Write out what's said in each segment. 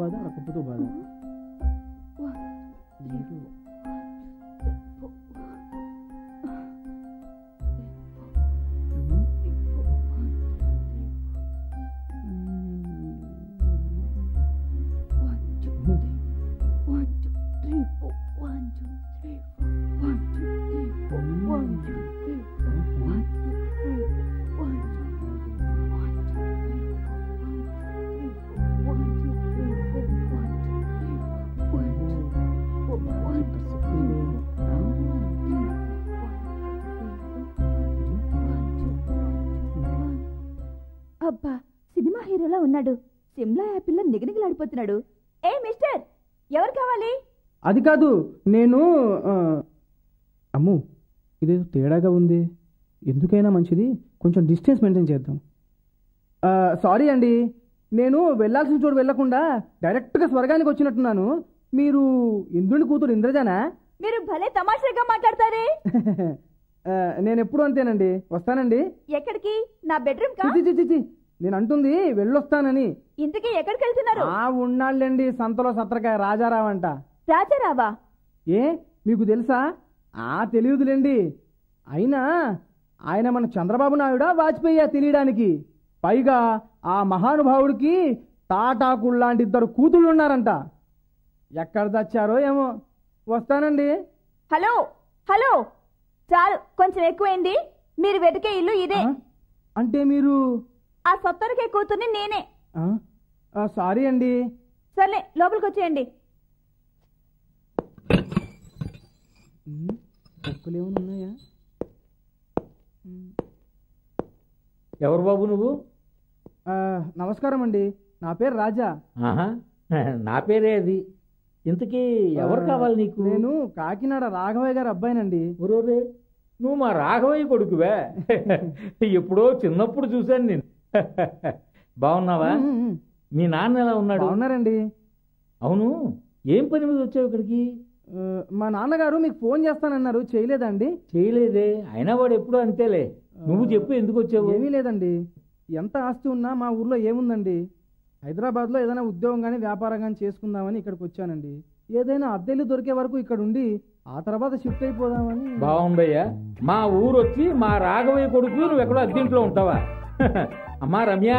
బాధ కుప్పతో బాధ. అబ్బా, సినిమా హీరోలా ఉన్నాడు. సిమ్లా యాపిల్లో నిగనిగలాడిపోతున్నాడు. ఏ మిస్టర్, ఎవరు కావాలి? అది కాదు, నేను అమ్ము ఇదేదో తేడాగా ఉంది. ఎందుకైనా మంచిది కొంచెం డిస్టెన్స్ మెయింటైన్ చేద్దాం. సారీ అండి, నేను వెళ్ళాల్సిన చోటు వెళ్లకుండా డైరెక్ట్గా స్వర్గానికి వచ్చినట్టున్నాను. మీరు ఇంద్రుని కూతురు ఇంద్రజానా? మీరు భలే తమాషాగా మాట్లాడతారే. నేను ఎప్పుడు అంతేనండి. వస్తానండి. ఎక్కడికి? నా బెడ్రూమ్ కా? నేను అంటుంది వెళ్ళొస్తానని. ఇంతకీ ఎక్కడికి వెళ్తున్నారు? ఉన్నాళ్ళండి, సంతలో సత్రకాయ రాజారావు అంట. రాజారావా? ఏ మీకు తెలుసా? తెలియదులేండి. అయినా ఆయన మన చంద్రబాబు నాయుడా వాజ్పేయి తెలియడానికి. పైగా ఆ మహానుభావుడికి తాటాకుల్లాంటి 2 కూతుళ్ళు ఉన్నారంట. ఎక్కడ తెచ్చారో ఏమో. వస్తానండి. హలో హలో, చాలు, కొంచెం ఎక్కువైంది. మీరు వెతికే ఇల్లు ఇదే. అంటే మీరు ఆ సొత్తరకే కూతుర్ని నేనే. సారీ అండి. సర్లే, లోపలికి వచ్చేయండి. ఉన్నాయా? ఎవరు బాబు నువ్వు? నమస్కారం అండి, నా పేరు రాజా. నా పేరే అది. ఇంతకీ ఎవరు కావాలి నీకు? నేను కాకినాడ రాఘవయ్య గారు అబ్బాయినండి. ఒరోరే, నువ్వు మా రాఘవయ్య కొడుకువే. ఎప్పుడో చిన్నప్పుడు చూశాను నేను. బాగున్నావా? మీ నాన్న ఎలా ఉన్నాడు? ఉన్నారండి. అవును, ఏం పని మీద వచ్చావు ఇక్కడికి? మా నాన్నగారు మీకు ఫోన్ చేస్తానన్నారు, చేయలేదండి? చేయలేదే, అయినా వాడు ఎప్పుడూ అంతేలే. నువ్వు చెప్పు, ఎందుకు వచ్చావు? ఏమీ లేదండి, ఎంత ఆస్తి ఉన్నా మా ఊర్లో ఏముందండి. హైదరాబాద్లో ఏదైనా ఉద్యోగం కానీ వ్యాపారం కానీ చేసుకుందామని ఇక్కడికి వచ్చానండి. ఏదైనా అద్దెలు దొరికే వరకు ఇక్కడ ఉండి ఆ తర్వాత షిఫ్ట్ అయిపోదామని. బాగుందయ్యా, మా ఊరు వచ్చి మా రాఘవయ్య కొడుకు నువ్వు ఎక్కడో అద్దెంట్లో ఉంటావా? అమ్మా రమ్య,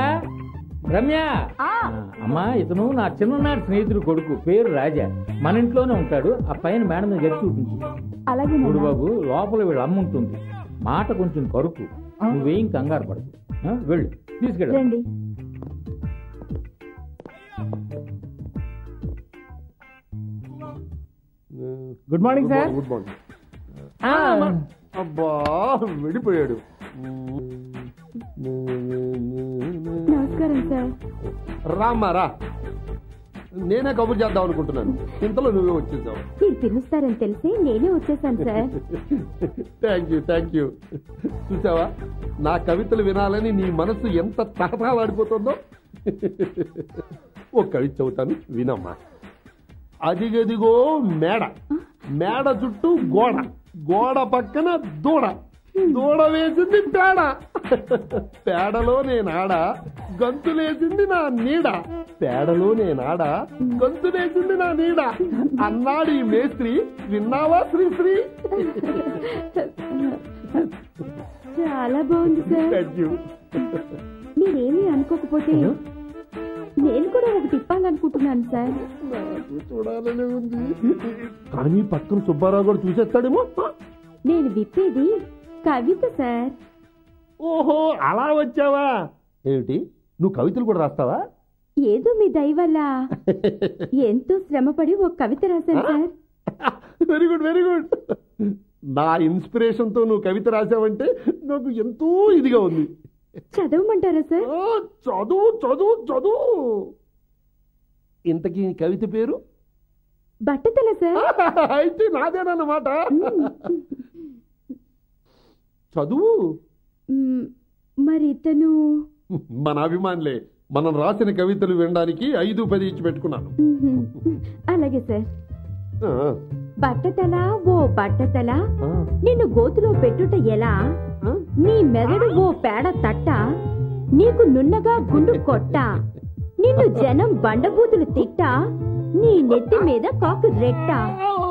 రమ్య. అమ్మా, ఇతను నా చిన్ననాటి స్నేహితుడు కొడుకు, పేరు రాజా. మన ఇంట్లోనే ఉంటాడు. ఆ పైన మేడం మీద గట్టి చూపించు. చూడు బాబు, లోపల వీళ్ళు అమ్ముంటుంది. మాట కొంచెం కరుకు, నువ్వేం కంగారు పడకు. వెళ్ళు, తీసుకెళ్ళండి. Good morning sir. Good morning. అబ్బా, వెళ్ళిపోయాడు. నమస్కారం సార్. రామ్మా రా, నేనే కబుర్ చేద్దాం అనుకుంటున్నాను, ఇంతలో నువ్వే వచ్చేసావు. మీరు పిలుస్తారని తెలిసి నేనే వచ్చేసాను సార్. Thank you. చూసావా, నా కవితలు వినాలని నీ మనసు ఎంత తహతహలాడిపోతుందో. ఓ కవిత చదువుతాను, వినమ్మా. అదిగదిగో మేడ, మేడ చుట్టూ గోడ, గోడ పక్కన దూడ, దూడ వేసింది పేడ, పేడలో నేనాడ, గంతులేసింది నా నీడ, పేడలో నేనాడ, గంతులేసింది నా నీడ అన్నాడు ఈ మేస్త్రి. విన్నావా శ్రీశ్రీ? చాలా బాగుంది సార్. Thank you. మీరేమీ అనుకోకపోతే నేను కూడా ఒకటి ఇప్పాలనుకుంటున్నాను సార్. నాకు చూడాలనే ఉంది, కానీ పక్కన సుబ్బారావు కూడా చూసేస్తాడేమో. నేను విప్పేది కవిత సార్. ఓహో, అలా వచ్చావా? ఏమిటి, నువ్వు కవితలు కూడా రాస్తావా? ఏదో మీ దయ వల్ల ఎంతో శ్రమపడి ఒక కవిత రాశాను sir. Very good, very good. నా ఇన్స్పిరేషన్ తో నువ్వు కవిత రాసావంటే నాకు ఎంతో ఇదిగా ఉంది. చదవమంటారా సార్? చదువు చదువు చదువు. ఇంతకీ కవిత పేరు? బట్టతల సార్. అయితే నాదేనన్నమాట. చదువు. మరి ఇతను మన అభిమానులే. మనం రాసిన కవితలు వినడానికి 5-10 ఇచ్చి పెట్టుకున్నాను. అలాగే సార్. బట్టతల ఓ బట్టతల, నిన్ను గోతులో పెట్టుట ఎలా, నీ మెదడు ఓ పేడ తట్ట, నీకు నున్నగా గుండు కొట్ట, నిన్ను జనం బండబూతులు తిట్టా, నీ నెత్తి మీద కాకు రెట్ట,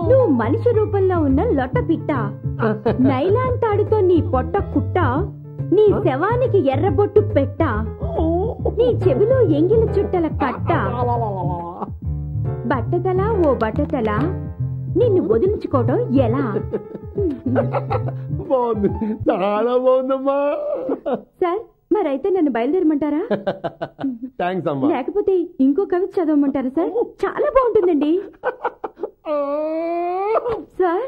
నువ్వు మనిషి రూపంలో ఉన్న లొట్ట పిట్ట, నైలాన్ తాడుతో నీ పొట్ట కుట్ట, నీ శవానికి ఎర్రబొట్టు పెట్ట, నీ చెవిలో ఎంగిల చుట్టల కట్ట, బట్టతల ఓ బట్టతల, నిన్ను వదిలించుకోవటం ఎలా? బాగుంది, చాలా బాగుందమ్మా. సార్ మరైతే నన్ను బయలుదేరమంటారా? థ్యాంక్స్ అమ్మా. లేకపోతే ఇంకో కవిత చదవమంటారా సార్? చాలా బాగుంటుందండి సార్.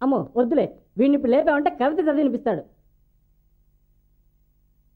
అమ్మో వద్దులే, వీడిని ఇప్పుడు లేపామంటే కవిత చదివినిపిస్తాడు.